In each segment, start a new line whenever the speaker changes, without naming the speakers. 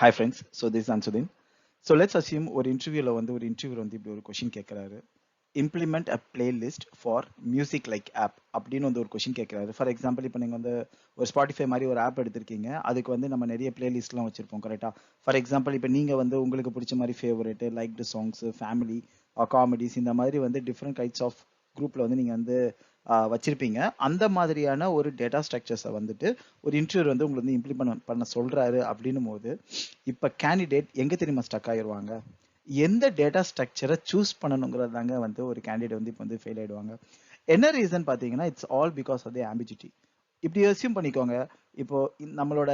Hi friends, so this is Ansudin. So let's assume ஒரு இன்டர்வியூல வந்து ஒரு இன்டர்வியூல வந்து இப்படி ஒரு கொஷின் கேட்கறாரு. Implement a playlist for music like app அப்படின்னு வந்து ஒரு கொஷின் கேட்கறாரு. ஃபார் எக்ஸாம்பிள் இப்போ நீங்கள் வந்து ஒரு ஸ்பாட்டிஃபை மாதிரி ஒரு ஆப் எடுத்திருக்கீங்க. அதுக்கு வந்து நம்ம நிறைய பிளேலிஸ்ட்லாம் வச்சிருப்போம் கரெக்டாக. ஃபார் எக்ஸாம்பிள் இப்போ நீங்கள் வந்து உங்களுக்கு பிடிச்ச மாதிரி favourite liked songs family comedies இந்த மாதிரி வந்து டிஃப்ரெண்ட் கைட்ஸ் ஆஃப் குரூப்ல வந்து நீங்கள் வந்து வச்சிருப்பீங்க. அந்த மாதிரியான ஒரு டேட்டா ஸ்ட்ரக்சர்ஸை வந்துட்டு ஒரு இன்டர்வியூ வந்து உங்களுக்கு வந்து இம்ப்ளிமெண்ட் பண்ண சொல்றாரு அப்படின்னும் போது இப்போ கேண்டிடேட் எங்க தெரியுமா ஸ்டக் ஆயிடுவாங்க? எந்த டேட்டா ஸ்ட்ரக்சரை சூஸ் பண்ணணுங்கிறது தாங்க வந்து ஒரு கேண்டிடேட் வந்து இப்போ வந்து ஃபெயில் ஆயிடுவாங்க. என்ன ரீசன் பார்த்தீங்கன்னா it's all because of the ambiguity. இப்படி அசியூம் பண்ணிக்கோங்க. இப்போ நம்மளோட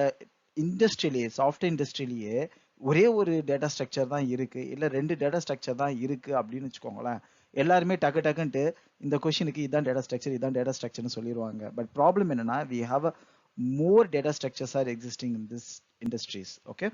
இண்டஸ்ட்ரியிலேயே சாஃப்ட்வேர் இண்டஸ்ட்ரியிலேயே ஒரே ஒரு டேட்டா ஸ்ட்ரக்சர் தான் இருக்கு, இல்ல 2 டேட்டா ஸ்ட்ரக்சர் தான் இருக்கு அப்படின்னு வச்சுக்கோங்களேன். எல்லாருமே டக்கு டக்குன்ட்டு இந்த கொஸ்டினுக்கு இதான் டேட்டா ஸ்ட்ரக்சர் இதான் டேட்டா ஸ்ட்ரக்சர்னு சொல்லிடுவாங்க. பட் ப்ராப்ளம் என்னன்னா we have a more data structures are existing in this industries. Okay,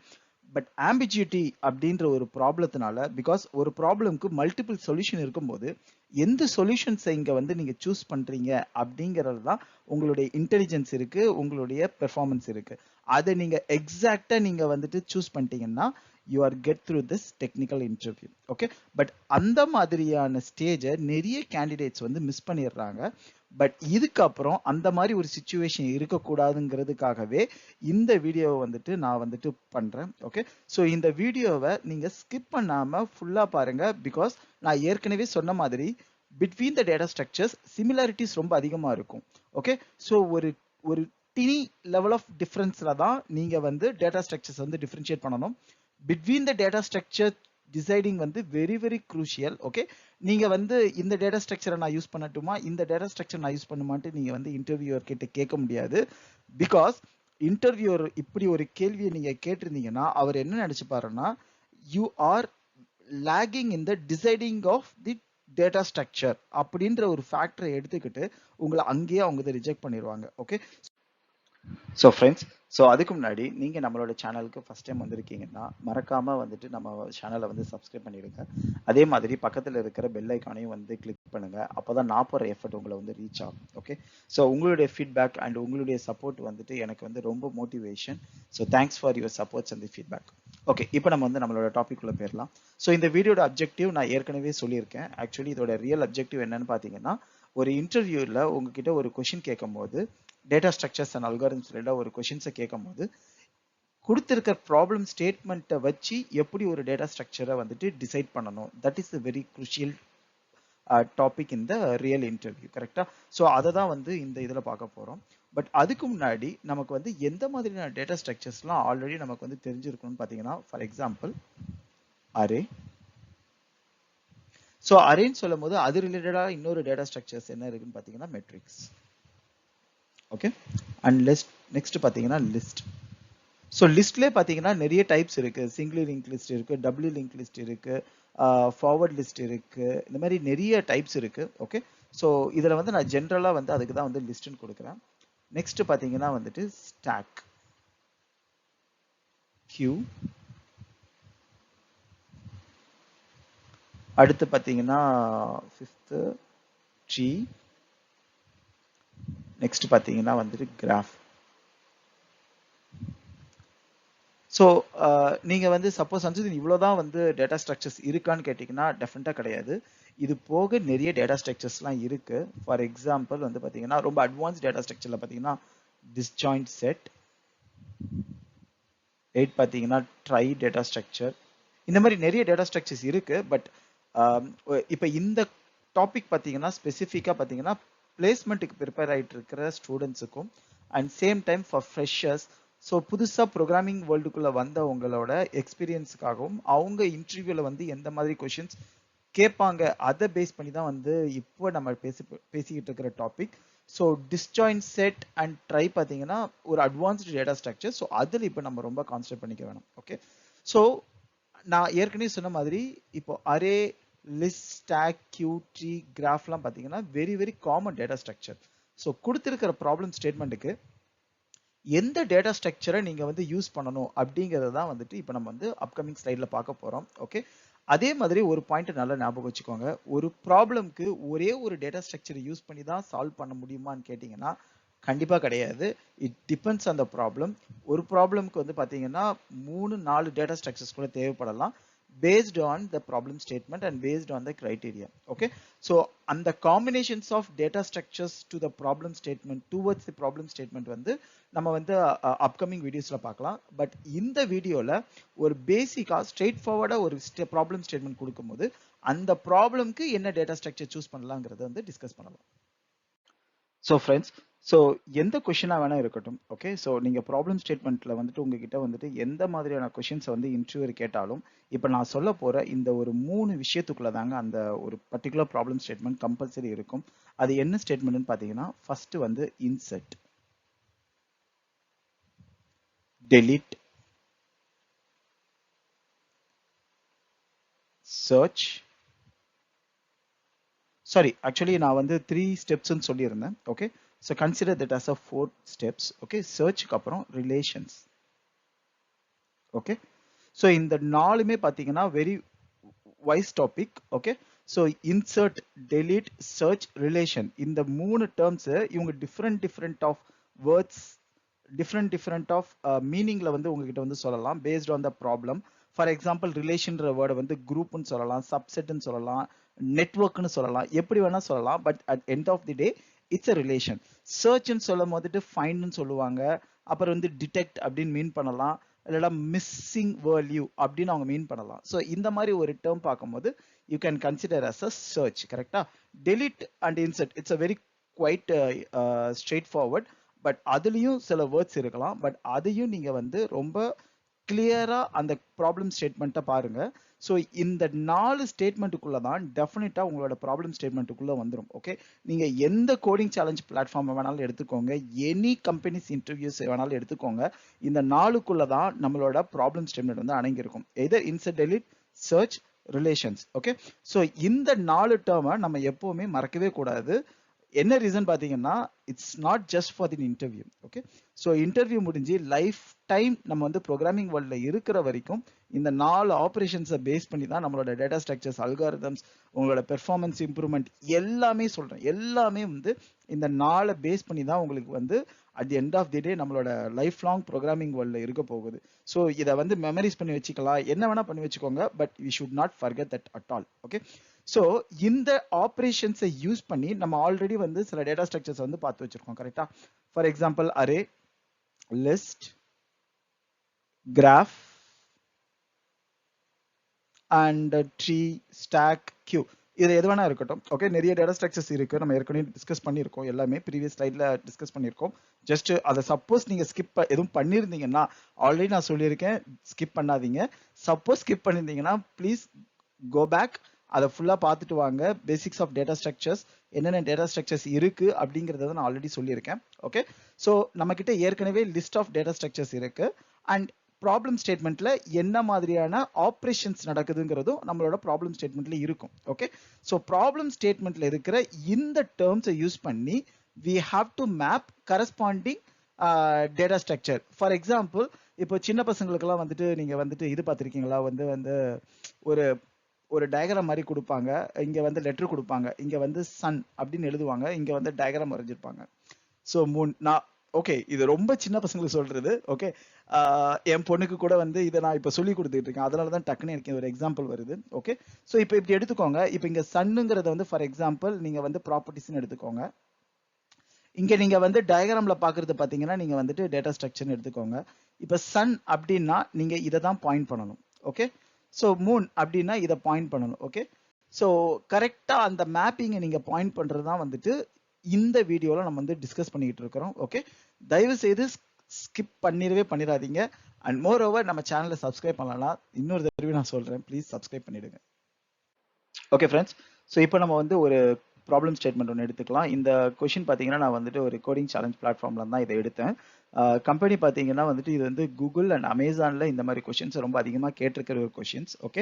but ambiguity அப்படின்ற ஒரு ப்ராப்ளத்தினால பிகாஸ் ஒரு ப்ராப்ளம்க்கு மல்டிபிள் சொல்யூஷன் இருக்கும்போது எந்த சொல்யூஷன்ஸை இங்க வந்து நீங்க சூஸ் பண்றீங்க அப்படிங்கிறது தான் உங்களுடைய இன்டெலிஜென்ஸ் இருக்கு, உங்களுடைய பெர்ஃபார்மன்ஸ் இருக்கு. அதை நீங்க எக்ஸாக்டா நீங்க வந்துட்டு சூஸ் பண்ணிட்டீங்கன்னா you are get through this technical interview. Okay, but அந்த மாதிரியான ஸ்டேஜை நிறைய கேண்டிடேட்ஸ் வந்து மிஸ் பண்ணிடுறாங்க. பட் இதுக்கப்புறம் அந்த மாதிரி ஒரு சுச்சுவேஷன் இருக்கக்கூடாதுங்கிறதுக்காகவே இந்த வீடியோவை வந்துட்டு நான் வந்துட்டு பண்றேன். ஓகே, ஸோ இந்த வீடியோவை நீங்க ஸ்கிப் பண்ணாம ஃபுல்லா பாருங்க. பிகாஸ் நான் ஏற்கனவே சொன்ன மாதிரி between the data structures similarities ரொம்ப அதிகமா இருக்கும். ஓகே, ஸோ ஒரு ஒரு டினி லெவல் ஆஃப் டிஃபரன்ஸ்ல தான் நீங்க வந்து டேட்டா ஸ்ட்ரக்சர்ஸ் வந்து டிஃபரன்ஷியேட் பண்ணணும். Between the data structure deciding வந்து வெரி வெரி குரூஷியல். ஓகே, நீங்க வந்து இந்த டேட்டா ஸ்ட்ரக்சரை நான் யூஸ் பண்ணட்டுமா இந்த டேட்டா ஸ்ட்ரக்சர் நான் யூஸ் பண்ணுமான்ட்டு நீங்க வந்து இன்டர்வியூவர் கிட்ட கேட்க முடியாது. பிகாஸ் இன்டர்வியூவர் இப்படி ஒரு கேள்வியை நீங்க கேட்டிருந்தீங்கன்னா அவர் என்ன நினைச்சுப்பாருன்னா you are logging in the deciding of the data structure அப்படின்ற ஒரு ஃபேக்டரை எடுத்துக்கிட்டு உங்களை அங்கேயே அவங்க ரிஜெக்ட் பண்ணிடுவாங்க. ஓகே, ஸோ ஃப்ரெண்ட்ஸ், ஸோ அதுக்கு முன்னாடி நீங்கள் நம்மளோட சேனலுக்கு ஃபஸ்ட் டைம் வந்திருக்கீங்கன்னா மறக்காமல் வந்துட்டு நம்ம சேனலை வந்து சப்ஸ்கிரைப் பண்ணிடுங்க. அதே மாதிரி பக்கத்தில் இருக்கிற பெல் ஐக்கானையும் வந்து கிளிக் பண்ணுங்கள். அப்போ தான் நான் போகிற எஃபர்ட் உங்களை வந்து ரீச் ஆகும். ஓகே, ஸோ உங்களுடைய ஃபீட்பேக் அண்ட் உங்களுடைய சப்போர்ட் வந்துட்டு எனக்கு வந்து ரொம்ப motivation. So thanks for your supports and the feedback. Okay, இப்போ நம்ம வந்து நம்மளோட டாபிக் உள்ள போயிடலாம். ஸோ இந்த வீடியோட அப்ஜெக்டிவ் நான் ஏற்கனவே சொல்லியிருக்கேன். ஆக்சுவலி இதோட ரியல் அப்ஜெக்டிவ் என்னன்னு பார்த்தீங்கன்னா ஒரு இன்டர்வியூவில் உங்ககிட்ட ஒரு கொஷின் கேட்கும் போது டேட்டா ஸ்ட்ரக்சர்ஸ் அண்ட் அல்காரிதம்ஸ் ரிலேட்டடாக ஒரு கொஷின்ஸை கேட்கும் போது கொடுத்திருக்க ப்ராப்ளம் ஸ்டேட்மெண்ட்டை வச்சு எப்படி ஒரு டேட்டா ஸ்ட்ரக்சரை வந்துட்டு டிசைட் பண்ணணும். That is the very crucial topic in the real interview. கரெக்டா? ஸோ அதை தான் வந்து இந்த இதில் பார்க்க போகிறோம். பட் அதுக்கு முன்னாடி நமக்கு வந்து எந்த மாதிரியான டேட்டா ஸ்ட்ரக்சர்ஸ்லாம் ஆல்ரெடி நமக்கு வந்து தெரிஞ்சிருக்கணும்னு பார்த்தீங்கன்னா ஃபார் எக்ஸாம்பிள் அரே. ஸோ அரேன்னு சொல்லும் போது அது ரிலேட்டடாக இன்னொரு டேட்டா ஸ்ட்ரக்சர்ஸ் என்ன இருக்குன்னு பார்த்தீங்கன்னா மெட்ரிக்ஸ். ஓகே, அண்ட் நெக்ஸ்ட் பார்த்தீங்கன்னா லிஸ்ட். ஸோ லிஸ்ட்லேயே பார்த்தீங்கன்னா நிறைய டைப்ஸ் இருக்கு. சிங்கிள் லிங்க் லிஸ்ட் இருக்கு, டபுள் லிங்க் லிஸ்ட் இருக்கு, ஃபார்வர்ட் லிஸ்ட் இருக்கு, இந்த மாதிரி நிறைய டைப்ஸ் இருக்கு. ஓகே, ஸோ இதில் வந்து நான் ஜென்ரலாக வந்து அதுக்கு தான் வந்து லிஸ்ட்னு கொடுக்குறேன். நெக்ஸ்ட் பார்த்தீங்கன்னா வந்துட்டு ஸ்டாக், கியூ, அடுத்து பார்த்தீங்கன்னா ஃபிஃப்த்து ட்ரீ, நெக்ஸ்ட் பார்த்தீங்கன்னா வந்துட்டு கிராஃப். ஸோ நீங்கள் வந்து சப்போஸ் வந்து இவ்வளோதான் வந்து டேட்டா ஸ்ட்ரக்சர்ஸ் இருக்கான்னு கேட்டிங்கன்னா டெஃபினட்டாக கிடையாது. இது போக நிறைய டேட்டா ஸ்ட்ரக்சர்ஸ்லாம் இருக்கு. ஃபார் எக்ஸாம்பிள் வந்து பார்த்தீங்கன்னா ரொம்ப அட்வான்ஸ் டேட்டா ஸ்ட்ரக்சரில் பார்த்தீங்கன்னா டிஸ்ஜாயிண்ட் செட், 8 பார்த்தீங்கன்னா ட்ரை டேட்டா ஸ்ட்ரக்சர், இந்த மாதிரி நிறைய டேட்டா ஸ்ட்ரக்சர்ஸ் இருக்கு. பட் இப்போ இந்த டாபிக் பார்த்தீங்கன்னா ஸ்பெசிஃபிக்காக பார்த்தீங்கன்னா பிளேஸ்மெண்ட்டுக்கு ப்ரிப்பேர் ஆகிட்டு இருக்கிற ஸ்டூடெண்ட்ஸுக்கும் and same time for freshers. So புதுசாக ப்ரோக்ராமிங் வேர்ல்டுக்குள்ளே வந்த உங்களோட எக்ஸ்பீரியன்ஸுக்காகவும் அவங்க இன்டர்வியூவில் வந்து எந்த மாதிரி கொஷின்ஸ் கேட்பாங்க அதை பேஸ் பண்ணி தான் வந்து இப்போ நம்ம பேசிக்கிட்டு இருக்கிற topic. So disjoint set and try பார்த்தீங்கன்னா ஒரு அட்வான்ஸ்டு டேட்டா ஸ்ட்ரக்சர். ஸோ அதில் இப்போ நம்ம ரொம்ப கான்சன்ட்ரேட் பண்ணிக்க வேணும். ஓகே, ஸோ நான் ஏற்கனவே சொன்ன மாதிரி இப்போ array, list, stack, queue, tree, கிராஃப்லாம் பார்த்தீங்கன்னா very very common data structure. So கொடுத்துருக்கிற ப்ராப்ளம் ஸ்டேட்மெண்ட்டுக்கு எந்த டேட்டா ஸ்ட்ரக்சரை நீங்கள் வந்து யூஸ் பண்ணணும் அப்படிங்கிறத தான் வந்துட்டு இப்போ நம்ம வந்து அப்கமிங் ஸ்லைடில் பார்க்க போகிறோம். ஓகே, அதே மாதிரி ஒரு பாயிண்ட் நல்லா ஞாபகம் வச்சுக்கோங்க. ஒரு ப்ராப்ளம்க்கு ஒரே ஒரு டேட்டா ஸ்ட்ரக்சரை யூஸ் பண்ணி தான் சால்வ் பண்ண முடியுமான்னு கேட்டிங்கன்னா கண்டிப்பா கிடையாது. It depends on the problem. ஒரு ப்ராப்ளம்க்கு வந்து பாத்தீங்கன்னா 3-4 டேட்டா ஸ்ட்ரக்சர்ஸ் கூட தேவைப்படலாம், based on the problem statement and based on the criteria. Okay, so and the combinations of data structures to the problem statement towards the problem statement வந்து நம்ம வந்து upcoming வீடியோஸ்ல பார்க்கலாம். பட் இந்த வீடியோல ஒரு பேசிக்கா ஸ்ட்ரெயிட் ஃபார்வர்டா ஒரு ப்ராப்ளம் ஸ்டேட்மெண்ட் கொடுக்கும்போது அந்த ப்ராப்ளம்க்கு என்ன டேட்டா ஸ்ட்ரக்சர் சூஸ் பண்ணலாங்கிறத வந்து டிஸ்கஸ் பண்ணலாம். ஸோ ஃப்ரெண்ட்ஸ், ஸோ எந்த கொஷினாக வேணா இருக்கட்டும், ஓகே, ஸோ நீங்கள் ப்ராப்ளம் ஸ்டேட்மெண்ட்டில் வந்துட்டு உங்ககிட்ட வந்துட்டு எந்த மாதிரியான கொஷின்ஸை வந்து இன்டர்வியூர் கேட்டாலும் இப்போ நான் சொல்ல போகிற இந்த ஒரு 3 விஷயத்துக்குள்ள தாங்க அந்த ஒரு பர்டிகுலர் ப்ராப்ளம் ஸ்டேட்மெண்ட் கம்பல்சரி இருக்கும். அது என்ன ஸ்டேட்மெண்ட்னு பார்த்தீங்கன்னா, ஃபர்ஸ்ட் வந்து insert, delete, search. Sorry, actually நான் வந்து 3 ஸ்டெப்ஸ்ன்னு சொல்லியிருந்தேன். Okay, so consider that as a 4 steps. Okay, சர்ச்சுக்கு அப்புறம் ரிலேஷன்ஸ். ஓகே, ஸோ இந்த 4மே பார்த்தீங்கன்னா very wise topic. Okay, so insert, delete, search, relation, இந்த 3 டேர்ம்ஸ் இவங்க different of words, different of மீனிங்ல வந்து உங்ககிட்ட வந்து சொல்லலாம் based on the problem. For example ரிலேஷன்ற வேர்டை வந்து குரூப்னு சொல்லலாம், சப்செட்னு சொல்லலாம், நெட்வொர்க்னு சொல்லலாம், எப்படி வேணா சொல்லலாம். But at end of the day it's a relation. சர்ச்னு சொல்லும் போதுட்டு ஃபைண்ட்னு சொல்லுவாங்க, அப்புறம் வந்து டிடெக்ட் அப்படின்னு மீன் பண்ணலாம், இல்லைனா மிஸ்ஸிங் வேல்யூ அப்படின்னு அவங்க மீன் பண்ணலாம். ஸோ இந்த மாதிரி ஒரு டேர்ம் பார்க்கும்போது you can consider as a search. கரெக்டா? Delete and insert it's a very quite straightforward. But அதுலயும் சில வேர்ட்ஸ் இருக்கலாம். பட் அதையும் நீங்க வந்து ரொம்ப கிளியரா அந்த ப்ராப்ளம் ஸ்டேட்மெண்ட்டை பாருங்க. ஸோ இந்த 4 ஸ்டேட்மெண்ட்டுக்குள்ள தான் டெஃபினட்டா உங்களோட ப்ராப்ளம் ஸ்டேட்மெண்ட்டுக்குள்ள வந்துடும். ஓகே, நீங்க எந்த கோடிங் சேலஞ்ச் பிளாட்ஃபார்ம் வேணாலும் எடுத்துக்கோங்க, எனி கம்பெனிஸ் இன்டர்வியூஸ் வேணாலும் எடுத்துக்கோங்க, இந்த 4க்குள்ள தான் நம்மளோட ப்ராப்ளம் ஸ்டேட்மெண்ட் வந்து அடங்கியிருக்கும். Either insert, delete, search, relations. Okay, so இந்த 4 டேர்மை நம்ம எப்பவுமே மறக்கவே கூடாது. என்ன ரீசன் பார்த்தீங்கன்னா, it's not just for the interview. Okay, so interview முடிஞ்சு லைஃப் டைம் நம்ம வந்து ப்ரோக்ராமிங் வேர்ல்ட்ல இருக்கிற வரைக்கும் இந்த 4 ஆப்ரேஷன்ஸை பேஸ் பண்ணி தான் நம்மளோட டேட்டா ஸ்ட்ரக்சர்ஸ், அல்காரிதம்ஸ், உங்களோட பெர்ஃபார்மன்ஸ் இம்ப்ரூவ்மெண்ட் எல்லாமே சொல்றேன், எல்லாமே வந்து இந்த 4 பேஸ் பண்ணி தான் உங்களுக்கு வந்து at the end of the day நம்மளோட லைஃப் லாங் ப்ரோக்ராமிங் வேர்ல்ட்ல இருக்க போகுது. ஸோ இதை வந்து மெமரிஸ் பண்ணி வச்சுக்கலாம், என்ன வேணா பண்ணி வச்சுக்கோங்க, but we should not forget that at all. Okay, so இந்த ஆப்ரேஷன்ஸை யூஸ் பண்ணி நம்ம ஆல்ரெடி வந்து சில டேட்டா ஸ்ட்ரக்சர்ஸ் வந்து பார்த்து வச்சிருக்கோம். கரெக்டா? For example array, list, graph and tree, stack, queue, இது எது வேணா இருக்கட்டும். ஓகே, நிறைய டேட்டா ஸ்ட்ரக்சர்ஸ் இருக்கு, நம்ம ஏற்கனவே டிஸ்கஸ் பண்ணியிருக்கோம், எல்லாமே ப்ரீவியஸ் ஸ்லைட்ல டிஸ்கஸ் பண்ணியிருக்கோம். ஜஸ்ட் அதை சப்போஸ் நீங்க ஸ்கிப் எதுவும் பண்ணியிருந்தீங்கன்னா, ஆல்ரெடி நான் சொல்லியிருக்கேன், ஸ்கிப் பண்ணாதீங்க. சப்போஸ் ஸ்கிப் பண்ணியிருந்தீங்கன்னா ப்ளீஸ் கோ பேக், அதை ஃபுல்லா பார்த்துட்டு வாங்க. பேசிக்ஸ் ஆஃப் டேட்டா ஸ்ட்ரக்சர்ஸ், என்னென்ன டேட்டா ஸ்ட்ரக்சர்ஸ் இருக்கு அப்படிங்கறத நான் ஆல்ரெடி சொல்லியிருக்கேன். ஓகே, ஸோ நம்ம கிட்ட ஏற்கனவே லிஸ்ட் ஆஃப் டேட்டா ஸ்ட்ரக்சர்ஸ் இருக்கு அண்ட் ப்ராப்ளம் ஸ்டேட்மெண்ட்ல என்ன மாதிரியான ஆப்ரேஷன்ஸ் நடக்குதுங்கிறதும் நம்மளோட ப்ராப்ளம் ஸ்டேட்மெண்ட்ல இருக்கும். ஓகே, ஸோ ப்ராப்ளம் ஸ்டேட்மெண்ட்ல இருக்கிற இந்த டேர்ம்ஸை யூஸ் பண்ணி we have to map corresponding data structure. For example, இப்போ சின்ன பசங்களுக்கெல்லாம் வந்துட்டு நீங்க வந்துட்டு இது பார்த்துருக்கீங்களா, வந்து வந்து ஒரு ஒரு டயக்ராம் மாதிரி கொடுப்பாங்க, இங்க வந்து லெட்டர் கொடுப்பாங்க, இங்க வந்து சன் அப்படின்னு எழுதுவாங்க, இங்க வந்து டயக்ராம் வரைஞ்சிருப்பாங்க. ஸோ நான் ஓகே, இது ரொம்ப சின்ன பசங்களுக்கு சொல்றது. ஓகே, என் பொண்ணுக்கு கூட வந்து இதை நான் இப்போ சொல்லி கொடுத்துட்டு இருக்கேன், அதனால தான் டக்குன்னு எனக்கு ஒரு எக்ஸாம்பிள் வருது. ஓகே, ஸோ இப்போ இப்படி எடுத்துக்கோங்க. இப்போ இங்க சன்னுங்கிறத வந்து ஃபார் எக்ஸாம்பிள் நீங்க வந்து ப்ராப்பர்ட்டிஸ்ன்னு எடுத்துக்கோங்க. இங்க நீங்க வந்து டயக்ராம்ல பாக்குறது பாத்தீங்கன்னா நீங்க வந்துட்டு டேட்டா ஸ்ட்ரக்சர்னு எடுத்துக்கோங்க. இப்போ சன் அப்படின்னா நீங்க இதை தான் பாயிண்ட் பண்ணணும். ஓகே, ஸோ மூன் அப்படின்னா இதை பாயிண்ட் பண்ணணும். ஓகே, ஸோ கரெக்டா அந்த மேப்பிங்கை நீங்க பாயிண்ட் பண்றது தான் வந்துட்டு இந்த வீடியோல நம்ம வந்து டிஸ்கஸ் பண்ணிக்கிட்டு இருக்கிறோம். ஓகே, தயவு செய்து ஸ்கிப் பண்ணிடாதீங்க. அண்ட் மோர் ஓவர் நம்ம சேனலை சப்ஸ்கிரைப் பண்ணலாம். இன்னொரு தடவை நான் சொல்றேன், ப்ளீஸ் சப்ஸ்கிரைப் பண்ணிடுங்க. ஓகே ஃப்ரெண்ட்ஸ், ஸோ இப்போ நம்ம வந்து ஒரு ப்ராப்ளம் ஸ்டேட்மெண்ட் ஒன்று எடுத்துக்கலாம். இந்த கொஷின் பார்த்தீங்கன்னா நான் வந்துட்டு ஒரு கோடிங் சேலஞ்ச் பிளாட்ஃபார்ம்ல தான் இதை எடுத்தேன். கம்பெனி பார்த்தீங்கன்னா வந்துட்டு இது வந்து கூகுள் அண்ட் அமேசான்ல இந்த மாதிரி கொஷின்ஸ் ரொம்ப அதிகமாக கேட்டிருக்கிற ஒரு கொஷின்ஸ். ஓகே,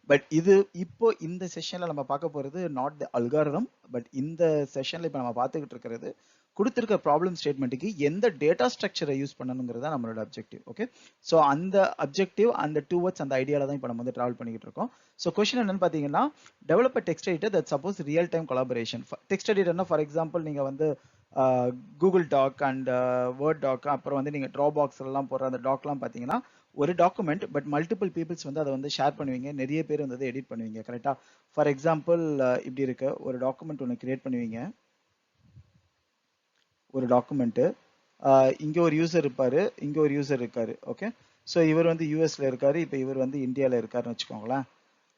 பட் இது இப்போ இந்த செஷன்ல நம்ம பார்க்க போறது நாட் த அல்காரிதம், பட் இந்த செஷன்ல இப்போ நம்ம பார்த்துக்கிட்டு இருக்கிறது கொடுத்திருக்க ப்ராப்ளம் ஸ்டேட்மெண்ட்டுக்கு எந்த டேட்டா ஸ்ட்ரக்சரை யூஸ் பண்ணணுங்கிறது தான் நம்மளோட அப்ஜெக்டிவ். ஓகே, ஸோ அந்த அப்ஜெக்டிவ் அந்த டுவர்ட்ஸ் அந்த ஐடியால தான் இப்போ நம்ம வந்து டிராவல் பண்ணிக்கிட்டு இருக்கோம். ஸோ கொஸ்டின் என்னன்னு பார்த்தீங்கன்னா, develop text editor that support real time collaboration. Text எடிட்டர்னா ஃபார் எக்ஸாம்பிள் நீங்க வந்து Google doc and word doc அப்புறம் வந்து நீங்கள் ட்ரா பாக்ஸ்லாம் போடுற அந்த டாக்லாம் பார்த்தீங்கன்னா ஒரு டாக்குமெண்ட் பட் மல்டிபிள் பீப்புள்ஸ் வந்து அதை வந்து ஷேர் பண்ணுவீங்க, நிறைய பேர் வந்து அதை எடிட் பண்ணுவீங்க கரெக்டாக. ஃபார் எக்ஸாம்பிள் இப்படி இருக்க ஒரு டாக்குமெண்ட் ஒன்று கிரியேட் பண்ணுவீங்க. ஒரு டாக்குமெண்ட்டு இங்கே ஒரு யூசர் இருப்பார், இங்கே ஒரு யூசர் இருக்காரு. ஓகே, ஸோ இவர் வந்து யூஎஸ்ல இருக்காரு, இப்போ இவர் வந்து இந்தியாவில் இருக்காருன்னு வச்சுக்கோங்களேன்.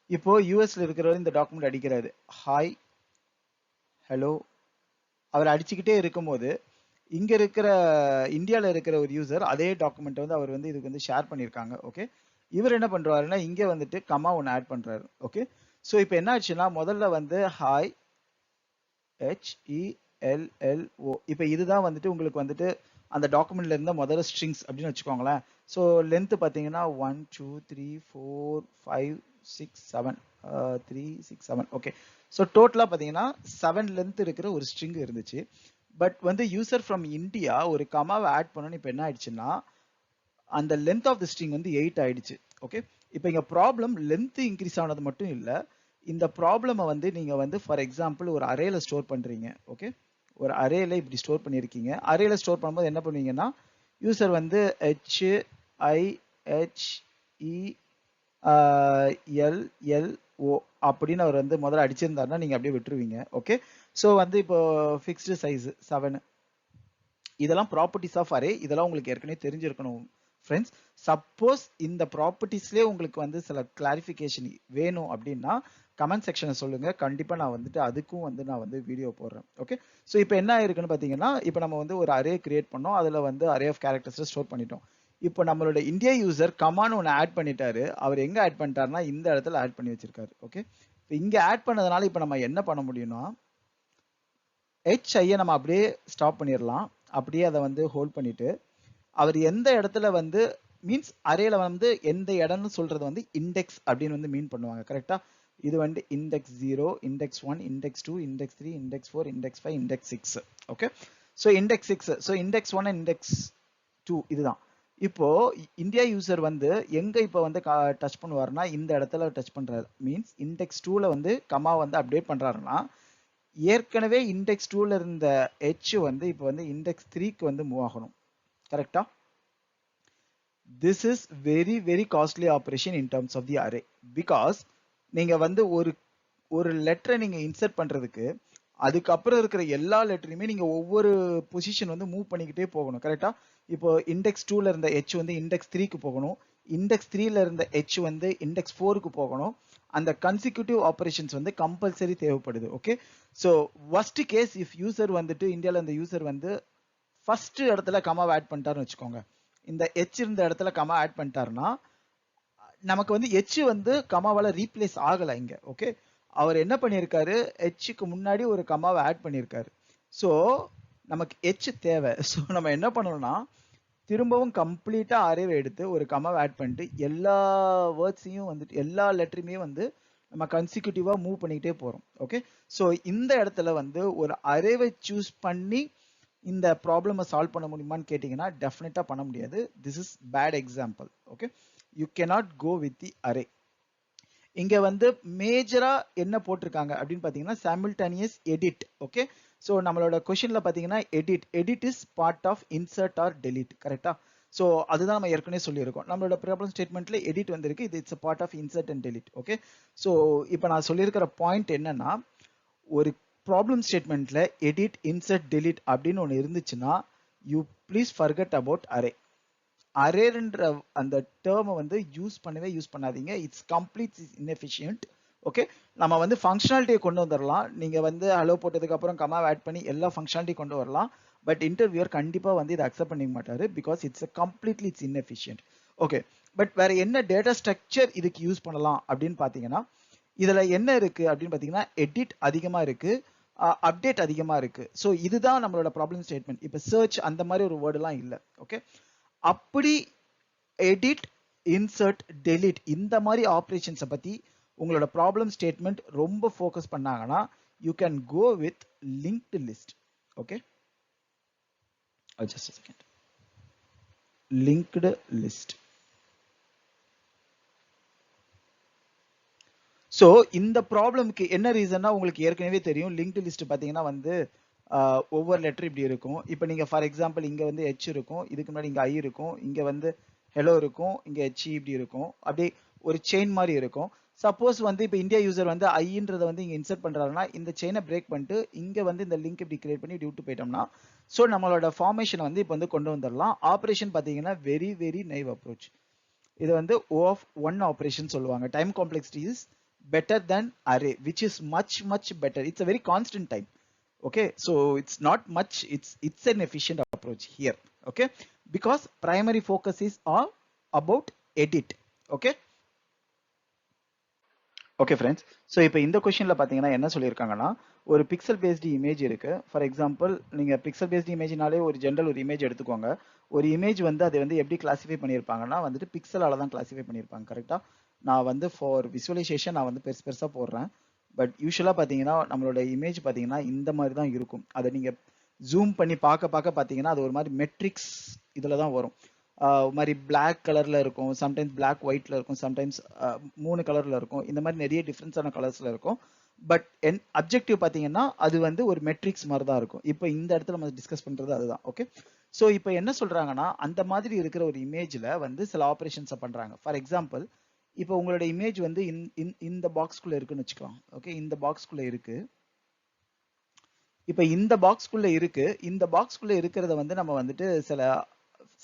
இப்போ யூஎஸ்ல இருக்கிறவர் இந்த டாக்குமெண்ட் அடிக்கிறாரு, ஹாய் ஹலோ. அவர் அடிச்சுக்கிட்டே இருக்கும்போது இங்க இருக்கிற இந்தியாவில் இருக்கிற ஒரு யூசர் அதே டாக்குமெண்ட் வந்து அவர் வந்து இதுக்கு வந்து ஷேர் பண்ணியிருக்காங்க. ஓகே, இவர் என்ன பண்றாருன்னா இங்க வந்துட்டு கமா ஒன்று ஆட் பண்றாரு. ஓகே, ஸோ இப்போ என்ன ஆச்சுன்னா முதல்ல வந்து ஹாய் HELLO, இப்போ இதுதான் வந்துட்டு உங்களுக்கு வந்துட்டு அந்த டாக்குமெண்ட்ல இருந்த முதல்ல ஸ்ட்ரிங்ஸ் அப்படின்னு வச்சுக்கோங்களேன். ஸோ லென்த் பார்த்தீங்கன்னா 1 2 3 4 5 6 7 3 6 7. ஓகே, ஸோ டோட்டலாக பார்த்தீங்கன்னா 7 லென்த் இருக்கிற ஒரு ஸ்ட்ரிங் இருந்துச்சு. பட் வந்து யூசர் ஃப்ரம் இந்தியா ஒரு கமாவை ஆட் பண்ணணும். இப்போ என்ன ஆயிடுச்சுன்னா அந்த லென்த் ஆஃப் த ஸ்ட்ரிங் வந்து 8 ஆயிடுச்சு. ஓகே, இப்போ இங்கே ப்ராப்ளம் லென்த் இன்க்ரீஸ் ஆனது மட்டும் இல்லை, இந்த ப்ராப்ளமை வந்து நீங்கள் வந்து ஃபார் எக்ஸாம்பிள் ஒரு அரேல ஸ்டோர் பண்ணுறீங்க. ஓகே, ஒரு அரேல இப்படி ஸ்டோர் பண்ணியிருக்கீங்க. அரேல ஸ்டோர் பண்ணும்போது என்ன பண்ணுவீங்கன்னா யூசர் வந்து HIHELLO அப்படின்னு அவர் வந்து முதல்ல அடிச்சிருந்தாருன்னா நீங்கள் அப்படியே விட்டுருவீங்க. ஓகே, ஸோ வந்து இப்போ ஃபிக்ஸ்டு சைஸ் 7. இதெல்லாம் ப்ராப்பர்ட்டிஸ் ஆஃப் அரே, இதெல்லாம் உங்களுக்கு ஏற்கனவே தெரிஞ்சிருக்கணும் ஃப்ரெண்ட்ஸ். சப்போஸ் இந்த ப்ராப்பர்ட்டிஸ்லேயே உங்களுக்கு வந்து சில கிளாரிஃபிகேஷன் வேணும் அப்படின்னா கமெண்ட் செக்ஷனை சொல்லுங்க, கண்டிப்பாக நான் வந்துட்டு அதுக்கும் வந்து நான் வந்து வீடியோ போடுறேன். ஓகே, ஸோ இப்போ என்ன ஆயிருக்குன்னு பார்த்தீங்கன்னா இப்போ நம்ம வந்து ஒரு அரே கிரியேட் பண்ணோம், அதில் வந்து அரே ஆஃப் கேரக்டர்ஸை ஸ்டோர் பண்ணிட்டோம். இப்போ நம்மளோட இந்தியா யூசர் கமான்னு ஒன்று ஆட் பண்ணிட்டாரு. அவர் எங்கே ஆட் பண்ணிட்டாருன்னா இந்த இடத்துல ஆட் பண்ணி வச்சிருக்காரு. ஓகே, இப்போ இங்கே ஆட் பண்ணதுனால இப்போ நம்ம என்ன பண்ண முடியும்னா HIயை நம்ம அப்படியே ஸ்டாப் பண்ணிடலாம், அப்படியே அதை வந்து ஹோல்ட் பண்ணிட்டு அவர் எந்த இடத்துல வந்து மீன்ஸ் அரேல வந்து எந்த இடம்னு சொல்றது வந்து இண்டெக்ஸ் அப்படின்னு வந்து மீன் பண்ணுவாங்க கரெக்டா. இது வந்து index 0, index 1, index 2, index 3, index 4, index 5, index 6. Okay, so index 6, so index 1 index 2 இதுதான். இப்போ இந்தியா யூசர் வந்து எங்க இப்போ வந்து டச் பண்ணுவாருன்னா இந்த இடத்துல டச் பண்றாரு. மீன்ஸ் இண்டெக்ஸ் 2ல வந்து கமா வந்து அப்டேட் பண்றாருன்னா ஏற்கனவே இண்டெக்ஸ் 2ல இருந்த H வந்து இப்போ வந்து இண்டெக்ஸ் 3க்கு வந்து மூவ் ஆகணும் கரெக்டா. This is very very costly operation in terms of the array because நீங்க வந்து ஒரு லெட்டரை நீங்க இன்சர்ட் பண்றதுக்கு அதுக்கப்புறம் இருக்கிற எல்லா லெட்டரையுமே நீங்க ஒவ்வொரு பொசிஷன் வந்து மூவ் பண்ணிக்கிட்டே போகணும் கரெக்டா. இப்போ இண்டெக்ஸ் 2ல இருந்த H வந்து இண்டெக்ஸ் 3க்கு போகணும், இண்டெக்ஸ் 3ல இருந்த H வந்து இண்டெக்ஸ் 4க்கு போகணும். அந்த கன்சிக்யூட்டிவ் ஆபரேஷன்ஸ் வந்து கம்பல்சரி தேவைப்படுது. Okay, so worst case if user வந்துட்டு இந்தியாவில் இந்த யூசர் வந்து ஃபர்ஸ்ட் இடத்துல கமாவை ஆட் பண்ணிட்டாருன்னு வச்சுக்கோங்க, இந்த H இருந்த இடத்துல கமா ஆட் பண்ணிட்டாருன்னா நமக்கு வந்து H வந்து கமாவால ரீப்ளேஸ் ஆகலை இங்க. ஓகே, அவர் என்ன பண்ணியிருக்காரு, Hக்கு முன்னாடி ஒரு கமாவை ஆட் பண்ணியிருக்காரு. ஸோ நமக்கு H தேவை. ஸோ நம்ம என்ன பண்ணணும்னா திரும்பவும் கம்ப்ளீட்டா அரேவை எடுத்து ஒரு கமாவை ஆட் பண்ணிட்டு எல்லா வேர்ட்ஸையும் வந்துட்டு எல்லா லெட்டருமே வந்து நம்ம கன்சிக்யூட்டிவா மூவ் பண்ணிக்கிட்டே போறோம். ஓகே, ஸோ இந்த இடத்துல வந்து ஒரு அரேவை சூஸ் பண்ணி இந்த ப்ராப்ளமை சால்வ் பண்ண முடியுமான்னு கேட்டிங்கன்னா டெஃபினட்டாக பண்ண முடியாது. This is bad example. Okay, you cannot go with the array. இங்க வந்து மேஜரா என்ன போட்டிருக்காங்க அப்படின்னு பார்த்தீங்கன்னா simultaneous எடிட். ஓகே, ஸோ நம்மளோட கொஷின்ல பார்த்தீங்கன்னா edit is part of insert or delete கரெக்டா. ஸோ அதுதான் நம்ம ஏற்கனவே சொல்லியிருக்கோம், நம்மளோட ப்ராப்ளம் ஸ்டேட்மெண்ட்ல எடிட் வந்திருக்கு, இது it's part of insert and delete. Okay, so இப்போ நான் சொல்லியிருக்கிற பாயிண்ட் என்னன்னா ஒரு ப்ராப்ளம் ஸ்டேட்மெண்ட்ல எடிட் இன்சர்ட் டெலிட் அப்படின்னு ஒன்று இருந்துச்சுன்னா you please forget about array. அரேன்ற அந்த டேர்மை வந்து யூஸ் பண்ணாதீங்க, இட்ஸ் கம்ப்ளீட் இன்எஃபிஷியன்ட். ஓகே, நம்ம வந்து ஃபங்க்ஷனாலிட்டியை கொண்டு வந்துடலாம், நீங்க வந்து ஹலோ போட்டதுக்கு அப்புறம் கமா ஆட் பண்ணி எல்லா ஃபங்க்ஷனாலிட்டி கொண்டு வரலாம், பட் இன்டர்வியூர் கண்டிப்பா வந்து இதை அக்செப்ட் பண்ணிக்க மாட்டாரு because it's completely it's inefficient. Okay, but வேற என்ன டேட்டா ஸ்ட்ரக்சர் இதுக்கு யூஸ் பண்ணலாம் அப்படின்னு பாத்தீங்கன்னா இதுல என்ன இருக்கு அப்படின்னு பாத்தீங்கன்னா எடிட் அதிகமா இருக்கு, அப்டேட் அதிகமா இருக்கு. ஸோ இதுதான் நம்மளோட ப்ராப்ளம் ஸ்டேட்மெண்ட். இப்போ சர்ச் அந்த மாதிரி ஒரு வேர்டுலாம் இல்லை. ஓகே, அப்படி எடிட் இன்சர்ட் டெலிட் இந்த மாதிரி ஆப்ரேஷன்ஸை பத்தி உங்களோட ப்ராப்ளம் ஸ்டேட்மெண்ட் ரொம்ப ஃபோக்கஸ் பண்ணாங்கன்னா you can go with linked list. Okay, just a second. Linked list. So இந்த ப்ராப்ளம்க்கு என்ன ரீசன்னா உங்களுக்கு ஏற்கனவே தெரியும், லிங்க்டு லிஸ்ட் பார்த்தீங்கன்னா வந்து ஒவ்வொரு லெட்டர் இப்படி இருக்கும். இப்போ நீங்க ஃபார் எக்ஸாம்பிள் இங்க வந்து ஹெச் இருக்கும், இதுக்கு முன்னாடி இங்க ஐ இருக்கும், இங்க வந்து ஹெலோ இருக்கும், இங்க ஹெச் இப்படி இருக்கும், அப்படியே ஒரு செயின் மாதிரி இருக்கும். சப்போஸ் வந்து இப்போ இந்தியா யூசர் வந்து ஐன்றதை வந்து இங்க இன்சர்ட் பண்றாருன்னா இந்த செயினை பிரேக் பண்ணிட்டு இங்க வந்து இந்த லிங்க் இப்படி கிரியேட் பண்ணி டியூட்டு போயிட்டோம்னா ஸோ நம்மளோட ஃபார்மேஷன் வந்து இப்போ வந்து கொண்டு வந்துடலாம். ஆப்ரேஷன் பார்த்தீங்கன்னா வெரி வெரி நைவ் அப்ரோச். இது வந்து O of 1 ஆப்ரேஷன் சொல்லுவாங்க. Time complexity is better then array which is much better. It's a very constant time. Okay, so it's not much, it's an efficient approach here. Okay, because primary focus is all about edit. Okay, okay friends. So இப்போ இந்த கொஸ்டினில் பார்த்தீங்கன்னா என்ன சொல்லியிருக்காங்கன்னா ஒரு pixel based image இருக்கு. For example நீங்கள் pixel based இமேஜ்னாலே ஒரு ஜென்ரல் ஒரு இமேஜ் எடுத்துக்கோங்க. ஒரு இமேஜ் வந்து அதை வந்து எப்படி கிளாஸிஃபை பண்ணியிருப்பாங்கன்னா வந்துட்டு பிக்சலால தான் கிளாஸிஃபை பண்ணியிருப்பாங்க. கரெக்டாக நான் வந்து ஃபார் விசுவலைசேஷன் நான் வந்து பெருசாக போடுறேன். பட் யூஸ்வலாக பார்த்தீங்கன்னா நம்மளோட இமேஜ் பார்த்தீங்கன்னா இந்த மாதிரி தான் இருக்கும். அதை நீங்கள் ஜூம் பண்ணி பார்க்க பார்த்தீங்கன்னா அது ஒரு மாதிரி மெட்ரிக்ஸ் இதில் தான் வரும். மாதிரி பிளாக் கலர்ல இருக்கும், சம்டைம்ஸ் பிளாக் ஒயிட்ல இருக்கும், சம்டைம்ஸ் 3 கலர்ல இருக்கும். இந்த மாதிரி நிறைய டிஃப்ரென்ஸான கலர்ஸ்ல இருக்கும். பட் என் அப்ஜெக்டிவ் பார்த்தீங்கன்னா அது வந்து ஒரு மெட்ரிக்ஸ் மாதிரி தான் இருக்கும். இப்போ இந்த இடத்துல நம்ம டிஸ்கஸ் பண்றது அதுதான். ஓகே, ஸோ இப்போ என்ன சொல்றாங்கன்னா அந்த மாதிரி இருக்கிற ஒரு இமேஜ்ல வந்து சில ஆப்ரேஷன்ஸை பண்றாங்க. ஃபார் எக்ஸாம்பிள் இப்போ உங்களோட இமேஜ் வந்து இந்த பாக்ஸ்குள்ள இருக்குன்னு வச்சுக்கலாம். ஓகே, இந்த பாக்ஸ்குள்ள இருக்கு. இப்போ இந்த பாக்ஸ்குள்ள இருக்கு. இந்த பாக்ஸ்குள்ள இருக்கிறத வந்து நம்ம வந்துட்டு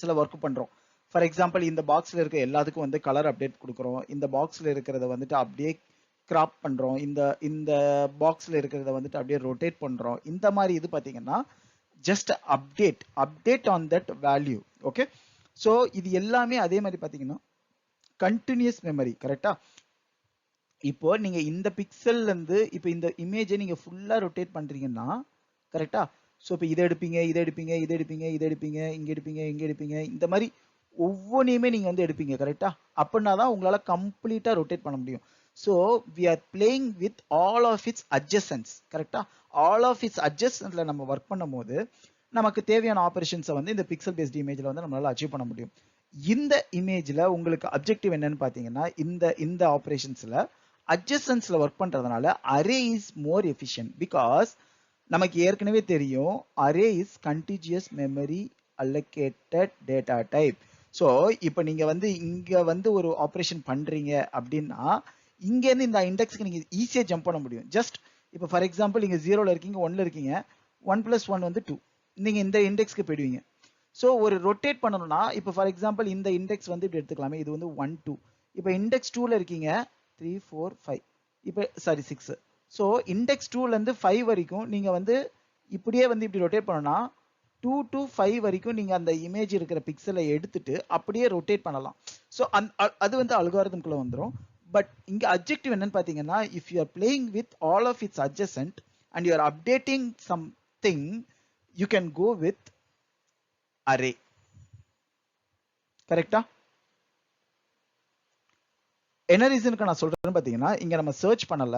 சில ஒர்க் பண்றோம். ஃபார் எக்ஸாம்பிள் இந்த பாக்ஸ்ல இருக்க எல்லாத்துக்கும் வந்து கலர் அப்டேட் கொடுக்குறோம். இந்த பாக்ஸ்ல இருக்கிறத வந்துட்டு அப்படியே கிராப் பண்றோம். இந்த பாக்ஸ்ல இருக்கிறத வந்துட்டு அப்படியே ரொட்டேட் பண்றோம். இந்த மாதிரி இது பாத்தீங்கன்னா just update on that value. Okay, so இது எல்லாமே அதே மாதிரி பாத்தீங்கன்னா கண்டினியூஸ் மெமரி. கரெக்டா? இப்போ நீங்க இந்த பிக்சல்ல இருந்து இப்போ இந்த இமேஜை நீங்க ஃபுல்லா ரொட்டேட் பண்றீங்கன்னா கரெக்டா? ஸோ இப்போ இதை எடுப்பீங்க, இங்க எடுப்பீங்க, இந்த மாதிரி ஒவ்வொன்றையுமே நீங்க வந்து எடுப்பீங்க. கரெக்டா? அப்படின்னா தான் உங்களால கம்ப்ளீட்டா ரொட்டேட் பண்ண முடியும். So we are playing with all of its adjacents. கரெக்டா? ஆல் ஆஃப் இட்ஸ் அட்ஜசன்ட்ல நம்ம ஒர்க் பண்ணும் போது நமக்கு தேவையான ஆபரேஷன்ஸை வந்து இந்த பிக்சல் பேஸ்ட் இமேஜ்ல வந்து நம்மளால அச்சீவ் பண்ண முடியும். இந்த இமேஜ்ல உங்களுக்கு அப்ஜெக்டிவ் என்னன்னு பாத்தீங்கன்னா இந்த ஆபரேஷன்ஸ்ல அட்ஜசன்ஸ்ல ஒர்க் பண்றதுனால array is more efficient. Because நமக்கு ஏற்கனவே தெரியும் array is contagious memory allocated data type. So இப்போ நீங்க வந்து இங்க வந்து ஒரு ஆப்ரேஷன் பண்றீங்க அப்படின்னா இங்க இருந்து இந்த இண்டெக்ஸ்க்கு நீங்க ஈஸியா ஜம்ப் பண்ண முடியும். ஜஸ்ட் இப்போ ஃபார் எக்ஸாம்பிள் நீங்க 0ல இருக்கீங்க, 1ல இருக்கீங்க, 1 + 1 வந்து 2. நீங்க இந்த இண்டெக்ஸ்க்கு போயிடுவீங்க. ஸோ ஒரு ரொட்டேட் பண்ணணும்னா இப்போ ஃபார் எக்ஸாம்பிள் இந்த இண்டெக்ஸ் வந்து இப்படி எடுத்துக்கலாமே, இது வந்து 1 2. இப்போ இண்டெக்ஸ் 2ல இருக்கீங்க, 3 4 5, இப்போ சாரி 6. ஸோ இண்டெக்ஸ் 2ல இருந்து 5 வரைக்கும் நீங்க வந்து இப்படியே வந்து இப்படி ரொட்டேட் பண்ணணும்னா 2 to 5 வரைக்கும் நீங்க அந்த இமேஜ் இருக்கிற பிக்சலை எடுத்துட்டு அப்படியே ரொட்டேட் பண்ணலாம். ஸோ அது வந்து அல்காரிதம்குள்ள வந்துடும். பட் இங்க அப்ஜெக்டிவ் என்னன்னு பாத்தீங்கன்னா if you are playing with all of its adjacent and you are updating something you can go with array. கரெக்டா? என்ன ரீசனுக்கு நான் சொல்றேன்னு பாத்தீங்கன்னா இங்க நம்ம சர்ச் பண்ணல,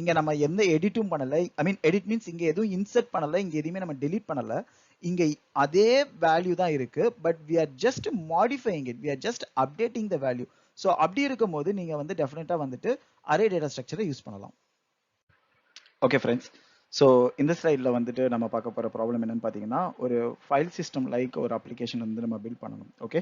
இங்க நம்ம எந்த எடிட்டும் பண்ணல. ஐ மீன் எடிட் மீன்ஸ் இங்க எதுவும் இன்சர்ட் பண்ணல, இங்க எதுவுமே நம்ம டெலீட் பண்ணல. இங்க அதே வேல்யூ தான் இருக்கு. But we are just modifying it, we are just updating the value. So அப்படி இருக்கும் போது நீங்க வந்து டெஃபினட்டா வந்துட்டு அரே டேட்டா ஸ்ட்ரக்சரை யூஸ் பண்ணலாம். ஓகே ஃப்ரெண்ட்ஸ், ஸோ இந்த ஸ்லைடில் வந்துட்டு நம்ம பார்க்க போகிற ப்ராப்ளம் என்னன்னு பார்த்தீங்கன்னா ஒரு ஃபைல் சிஸ்டம் லைக் ஒரு அப்ளிகேஷன் வந்து நம்ம பில்ட் பண்ணணும். ஓகே,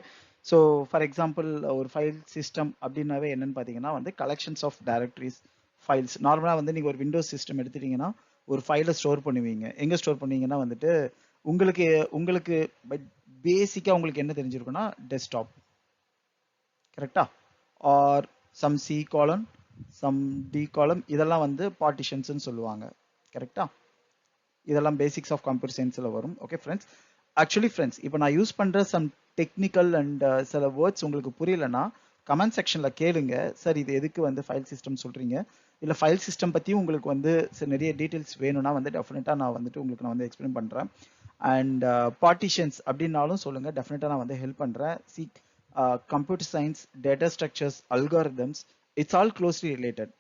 ஸோ ஃபார் எக்ஸாம்பிள் ஒரு ஃபைல் சிஸ்டம் அப்படின்னாவே என்னன்னு பார்த்தீங்கன்னா வந்து கலெக்ஷன்ஸ் ஆஃப் டைரக்டரிஸ் ஃபைல்ஸ். நார்மலாக வந்து நீங்கள் ஒரு விண்டோஸ் சிஸ்டம் எடுத்துட்டீங்கன்னா ஒரு ஃபைலை ஸ்டோர் பண்ணுவீங்க. எங்கே ஸ்டோர் பண்ணுவீங்கன்னா வந்துட்டு உங்களுக்கு பேசிக்காக உங்களுக்கு என்ன தெரிஞ்சிருக்குன்னா டெஸ்க்டாப். கரெக்டா? ஆர் சம் சி காலம், சம் டி காலம், இதெல்லாம் வந்து பார்ட்டிஷன்ஸ்னு சொல்லுவாங்க. கரெக்டா? இதெல்லாம் பேசிக்ஸ் ஆஃப் கம்ப்யூட்டர் சயின்ஸ்ல வரும். ஓகே ஃப்ரெண்ட்ஸ், ஆக்சுவலி ஃப்ரெண்ட்ஸ் இப்போ நான் யூஸ் பண்ற சம் டெக்னிக்கல் அண்ட் சில வேர்ட்ஸ் உங்களுக்கு புரியலன்னா கமெண்ட் செக்ஷன்ல கேளுங்க. சார் இது எதுக்கு வந்து ஃபைல் சிஸ்டம் சொல்றீங்க, இல்லை ஃபைல் சிஸ்டம் பற்றியும் உங்களுக்கு வந்து நிறைய டீட்டெயில்ஸ் வேணும்னா வந்து டெஃபினட்டாக நான் வந்துட்டு உங்களுக்கு நான் வந்து எக்ஸ்பிளைன் பண்ணுறேன். அண்ட் பார்ட்டிஷன்ஸ் அப்படின்னாலும் சொல்லுங்கள், டெஃபினட்டாக நான் வந்து ஹெல்ப் பண்ணுறேன். Computer science, data structures, algorithms, it's all closely related.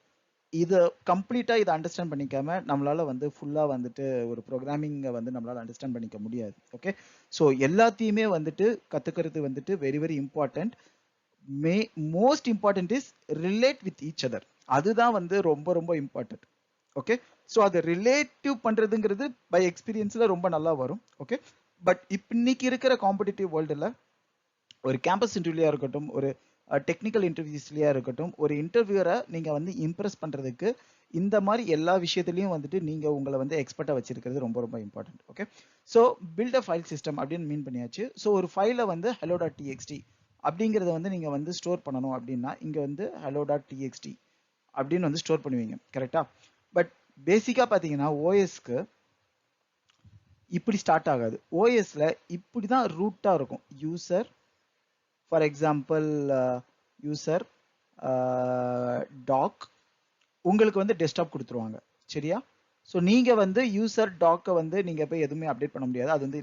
இதை கம்ப்ளீட்டாக இதை அண்டர்ஸ்டாண்ட் பண்ணிக்காம நம்மளால வந்து ஃபுல்லாக வந்துட்டு ஒரு ப்ரோக்ராமிங்கை வந்து நம்மளால அண்டர்ஸ்டாண்ட் பண்ணிக்க முடியாது. ஓகே, ஸோ எல்லாத்தையுமே வந்துட்டு கற்றுக்கிறது வந்துட்டு very very important. Most important is relate with each other. அதுதான் வந்து ரொம்ப ரொம்ப இம்பார்ட்டன்ட். ஓகே, ஸோ அதை ரிலேட்டிவ் பண்றதுங்கிறது பை எக்ஸ்பீரியன்ஸ்ல ரொம்ப நல்லா வரும். ஓகே, பட் இன்னைக்கு இருக்கிற காம்படிட்டிவ் வேர்ல்டுல ஒரு கேம்பஸ் இன்டர்வியூலையா இருக்கட்டும், ஒரு டெக்னிக்கல் இன்டர்வியூஸ்லயா இருக்கட்டும், ஒரு இன்டர்வியூரை நீங்க வந்து இம்ப்ரெஸ் பண்றதுக்கு இந்த மாதிரி எல்லா விஷயத்துலையும் வந்துட்டு நீங்க உங்களை வந்து எக்ஸ்பர்ட்டா வச்சிருக்கிறது ரொம்ப ரொம்ப important. Okay, so build a file system அப்படின்னு மீன் பண்ணியாச்சு. ஸோ ஒரு ஃபைலை வந்து hello.txt அப்படிங்கிறத வந்து நீங்க வந்து ஸ்டோர் பண்ணணும் அப்படின்னா இங்க வந்து hello.txt அப்படின்னு வந்து ஸ்டோர் பண்ணுவீங்க, கரெக்டா? பட் பேசிக்கா பாத்தீங்கன்னா ஓஎஸ்க்கு இப்படி ஸ்டார்ட் ஆகாது. ஓஎஸ்ல இப்படிதான் ரூட்டா இருக்கும். User, for example user doc, உங்களுக்கு வந்து டெஸ்க்டாப் கொடுத்துருவாங்க, சரியா? ஸோ நீங்க வந்து யூசர் டாக்கை வந்து நீங்க போய் எதுவுமே அப்டேட் பண்ண முடியாது, அது வந்து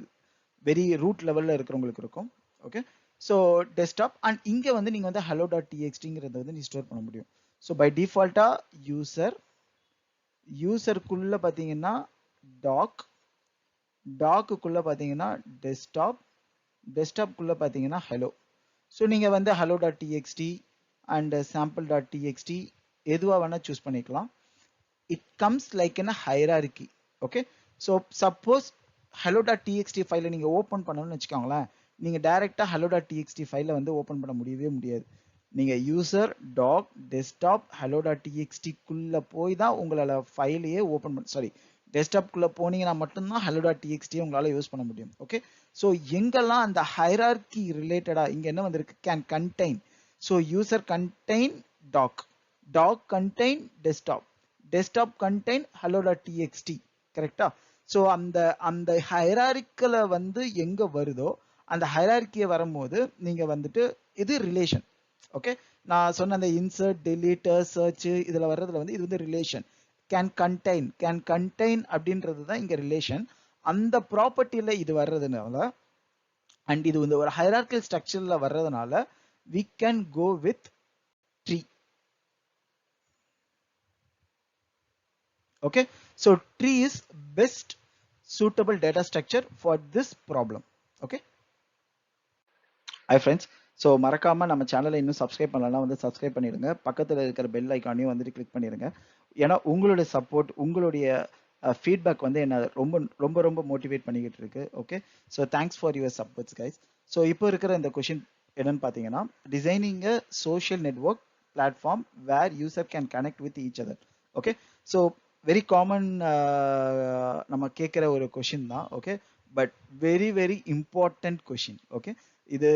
வெரி ரூட் லெவல்ல இருக்கிறவங்களுக்கு இருக்கும். ஓகே, ஸோ டெஸ்க்டாப் அண்ட் இங்க வந்து நீங்க வந்து hello.txtங்கிறத வந்து நீ ஸ்டோர் பண்ண முடியும். ஸோ பை டிஃபால்ட்டா யூசருக்குள்ள பாத்தீங்கன்னா டாக், டாக்குள்ள பாத்தீங்கன்னா டெஸ்க்டாப், டெஸ்க்டாப்குள்ள பாத்தீங்கன்னா ஹலோ. ஸோ நீங்க வந்து hello.txt அண்ட் sample.txt எதுவா வேணா சூஸ் பண்ணிக்கலாம். It comes like in hierarchy. Okay, so suppose hello.txt ஃபைலை நீங்க ஓப்பன் பண்ணணும்னு வச்சுக்கோங்களேன், நீங்க டைரக்டா hello.txt ஃபைலை வந்து ஓப்பன் பண்ண முடியவே முடியாது. நீங்க யூசர் டாக் டெஸ்க்டாப் hello.txt குள்ள போய் தான் உங்களால ஃபைலையே ஓப்பன் பண்ண, சாரி டெஸ்க்டாப் குள்ள போனீங்கன்னா மட்டும்தான் hello.txt உங்களால யூஸ் பண்ண முடியும். ஓகே, ஸோ எங்கெல்லாம் அந்த ஹைரார்கி ரிலேட்டடா இங்க என்ன வந்திருக்கு, can contain. So user contain doc, doc contain desktop, desktop contain hello.txt, கரெக்டா? ஸோ அந்த அந்த ஹைரார்க்கில வந்து எங்க வருதோ அந்த ஹைரார்கியை வரும்போது நீங்க வந்துட்டு இது ரிலேஷன். ஓகே, நான் சொன்ன அந்த இன்சர்ட் டெலீட் சர்ச் இதுல வர்றதுல வந்து இது வந்து ரிலேஷன். கேன் கண்டெய்ன் அப்படின்றது தான் இங்க ரிலேஷன். அந்த ப்ராப்பர்ட்டியில இது வர்றதுனால அண்ட் இது வந்து ஒரு ஹைரார்கல் ஸ்ட்ரக்சர்ல வர்றதுனால we can go with tree. Okay, so tree is best suitable data structure for this problem. Okay, hi friends, so மறக்காம நம்ம சேனலை இன்னும் சப்ஸ்கிரைப் பண்ணலன்னா வந்து சப்ஸ்கிரைப் பண்ணிடுங்க, பக்கத்தில் இருக்கிற பெல் ஐக்கானையும் வந்துட்டு கிளிக் பண்ணிடுங்க. ஏன்னா உங்களுடைய சப்போர்ட், உங்களுடைய ஃபீட்பேக் வந்து என்ன ரொம்ப ரொம்ப ரொம்ப மோட்டிவேட் பண்ணிக்கிட்டு இருக்கு. Okay, so thanks for your supports guys. So இப்போ இருக்கிற இந்த கொஷின் என்னன்னு பார்த்தீங்கன்னா, designing a social network platform where user can connect with each other. Okay, so very common நம்ம கேட்குற ஒரு கொஷின் தான். Okay, but very very important question. Okay, இது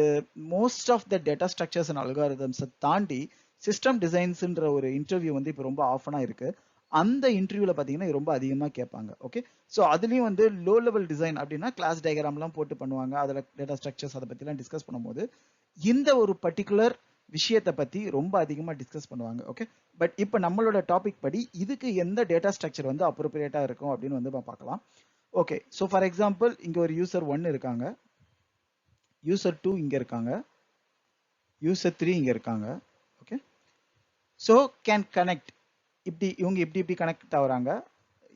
most of the data structures and அல்காரிதம்ஸை தாண்டி system டிசைன்ஸ்ன்ற ஒரு interview வந்து இப்போ ரொம்ப ஆஃபனாக இருக்கு. அந்த இன்டர்வியூல பார்த்தீங்கன்னா ரொம்ப அதிகமாக கேட்பாங்க. ஓகே, ஸோ அதுலேயும் வந்து லோ லெவல் டிசைன் அப்படின்னா கிளாஸ் டயக்ராம்லாம் போட்டு பண்ணுவாங்க, அதில் டேட்டா ஸ்ட்ரக்சர்ஸ் அதை பற்றிலாம் டிஸ்கஸ் பண்ணும்போது இந்த ஒரு பர்டிகுலர் விஷயத்தை பற்றி ரொம்ப அதிகமாக டிஸ்கஸ் பண்ணுவாங்க. ஓகே, பட் இப்போ நம்மளோட டாபிக் படி இதுக்கு எந்த டேட்டா ஸ்ட்ரக்சர் வந்து அப்ரோப்ரியேட்டாக இருக்கும் அப்படின்னு வந்து பார்க்கலாம். ஓகே, ஸோ ஃபார் எக்ஸாம்பிள் இங்கே ஒரு யூசர் 1 இருக்காங்க, யூசர் 2 இங்க இருக்காங்க, யூசர் 3 இங்க இருக்காங்க. ஓகே, ஸோ கேன் கனெக்ட், இப்படி இவங்க இப்படி கனெக்ட் ஆகுறாங்க,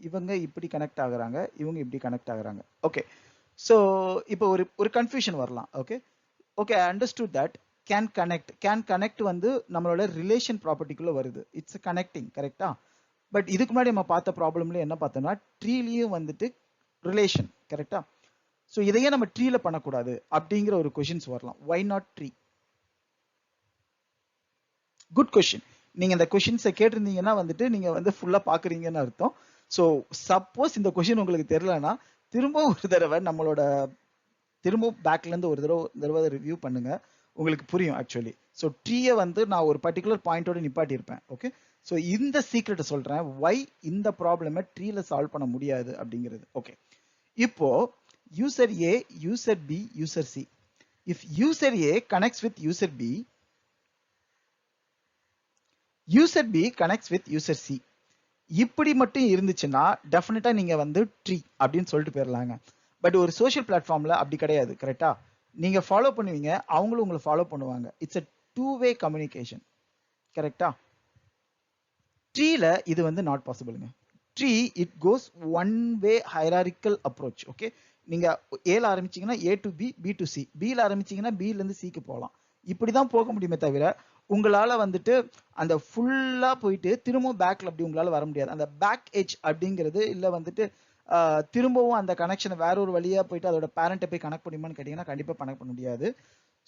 இவங்க இப்படி கனெக்ட் ஆகுறாங்க, இவங்க இப்படி கனெக்ட் ஆகுறாங்க. ஓகே, ஸோ இப்போ ஒரு கன்ஃபியூஷன் வரலாம். Okay okay, I understood that can connect வந்து நம்மளோட ரிலேஷன் ப்ராப்பர்ட்டிக்குள்ள வருது, இட்ஸ் கனெக்டிங், கரெக்டா? பட் இதுக்கு முன்னாடி நம்ம பார்த்த ப்ராப்ளம்ல என்ன பார்த்தோம்னா ட்ரீலையும் வந்துட்டு ரிலேஷன், கரெக்டா? ஸோ இதையே நம்ம ட்ரீல பண்ணக்கூடாது அப்படிங்கிற ஒரு கொஷின்ஸ் வரலாம். Why not tree? Good question. நீங்க இந்த கொஷின்ஸை கேட்டிருந்தீங்கன்னா வந்துட்டு நீங்க வந்து ஃபுல்லா பாக்குறீங்கன்னு அர்த்தம். ஸோ சப்போஸ் இந்த கொஷின் உங்களுக்கு தெரியலன்னா திரும்ப ஒரு தடவை நம்மளோட திரும்ப பேக்ல இருந்து ஒரு தடவை ரிவ்யூ பண்ணுங்க, உங்களுக்கு புரியும் ஆக்சுவலி. ஸோ ட்ரீயை வந்து நான் ஒரு பர்டிகுலர் பாயிண்டோட நிப்பாட்டி இருப்பேன். ஓகே, ஸோ இந்த சீக்ரெட்டை சொல்றேன், வை இந்த ப்ராப்ளமை ட்ரீல சால்வ் பண்ண முடியாது அப்படிங்கிறது. ஓகே, இப்போ user A, user B, user C. If user A connects with user B, user B connects with user C. இப்படி மட்டும் இருந்துச்சுன்னா டெஃபினட்டா நீங்க வந்து ட்ரீ அப்படின்னு சொல்லிட்டு போயிடலாங்க. பட் ஒரு சோஷியல் பிளாட்ஃபார்ம்ல அப்படி கிடையாது, கரெக்டா? நீங்க ஃபாலோ பண்ணுவீங்க, அவங்களும் உங்களை ஃபாலோ பண்ணுவாங்க. இட்ஸ் a two-way communication, கரெக்டா? ட்ரீல இது வந்து நாட் பாசிபிள்ங்க. Tree it goes one way hierarchical approach. Okay, நீங்க ஏல ஆரம்பிச்சீங்கன்னா A to B, B to C, பில ஆரம்பிச்சீங்கன்னா பில இருந்து சிக்கு போகலாம், இப்படிதான் போக முடியுமே தவிர உங்களால வந்துட்டு அந்த ஃபுல்லா போயிட்டு திரும்பவும் பேக்ல அப்படி உங்களால வர முடியாது. அந்த பேக் எட்ஜ் அப்படிங்கிறது இல்ல வந்துட்டு திரும்பவும் அந்த கனெக்ஷனை வேற ஒரு வழியா போயிட்டு அதோட பேரண்ட்டை போய் கனெக்ட் பண்ணியுமான்னு கேட்டீங்கன்னா கண்டிப்பா கனெக்ட் பண்ண முடியாது.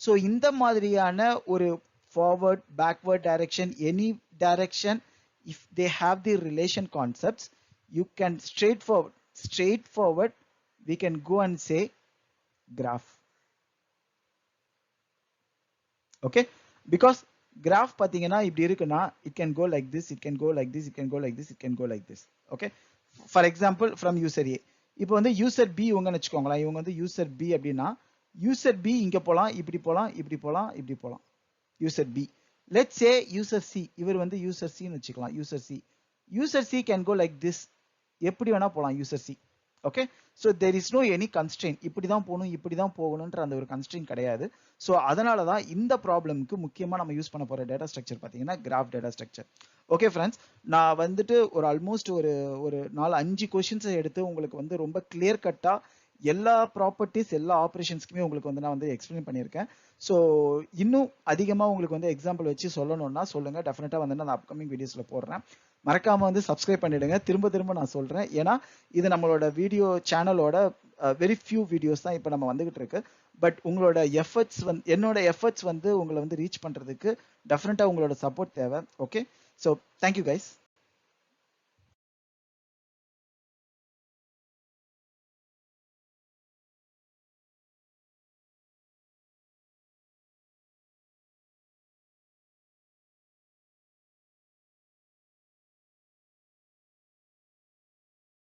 ஸோ இந்த மாதிரியான ஒரு forward, backward direction, any direction, if they have the relation concepts, you can straightforward, we can go and say graph. Okay, because graph pathina இப்படி இருக்குன்னா it can go like this, it can go like this, it can go like this, it can go like this. Okay, for example from user A, இப்போ வந்து user B இவங்கன்னு வச்சுக்கோங்களேன். இவங்க வந்து user B அப்படின்னா user B இங்க போலாம், இப்படி போலாம், இப்படி போலாம், இப்படி போலாம். user B, let's say user C, இவர் வந்து user C ன்னு வச்சுக்கலாம். user C can go like this, எப்படி வேணா போலாம் user C. Okay, so there is no any constraint, இப்படி தான் போகணும், இப்படி தான் போகணுன்ற அந்த ஒரு constraint கிடையாது. ஸோ அதனால தான் இந்த ப்ராப்ளம்க்கு முக்கியமாக நம்ம யூஸ் பண்ண போகிற டேட்டா ஸ்ட்ரக்சர் பார்த்தீங்கன்னா graph data structure. Okay friends, நான் வந்துட்டு ஒரு ஆல்மோஸ்ட் ஒரு 4-5 கொஷின்ஸை எடுத்து உங்களுக்கு வந்து ரொம்ப கிளியர் கட்டாக எல்லா ப்ராப்பர்ட்டிஸ் எல்லா ஆப்ரேஷன்ஸ்க்குமே உங்களுக்கு வந்து நான் வந்து எக்ஸ்பிளைன் பண்ணியிருக்கேன். ஸோ இன்னும் அதிகமாக உங்களுக்கு வந்து எக்ஸாம்பிள் வச்சு சொல்லணும்னா சொல்லுங்க, டெஃபினட்டாக வந்து நான் அப்கமிங் வீடியோஸில் போடுறேன். மறக்காம வந்து சப்ஸ்கிரைப் பண்ணிடுங்க. திரும்ப திரும்ப நான் சொல்றேன், ஏன்னா இது நம்மளோட வீடியோ சேனலோட வெரி ஃபியூ வீடியோஸ் தான் இப்போ நம்ம வந்துகிட்டு இருக்கு. பட் உங்களோட எஃபர்ட்ஸ் வந்து என்னோட எஃபர்ட்ஸ் வந்து உங்களை வந்து ரீச் பண்றதுக்கு டெஃபினட்டா உங்களோட சப்போர்ட் தேவை. Okay, so thank you guys.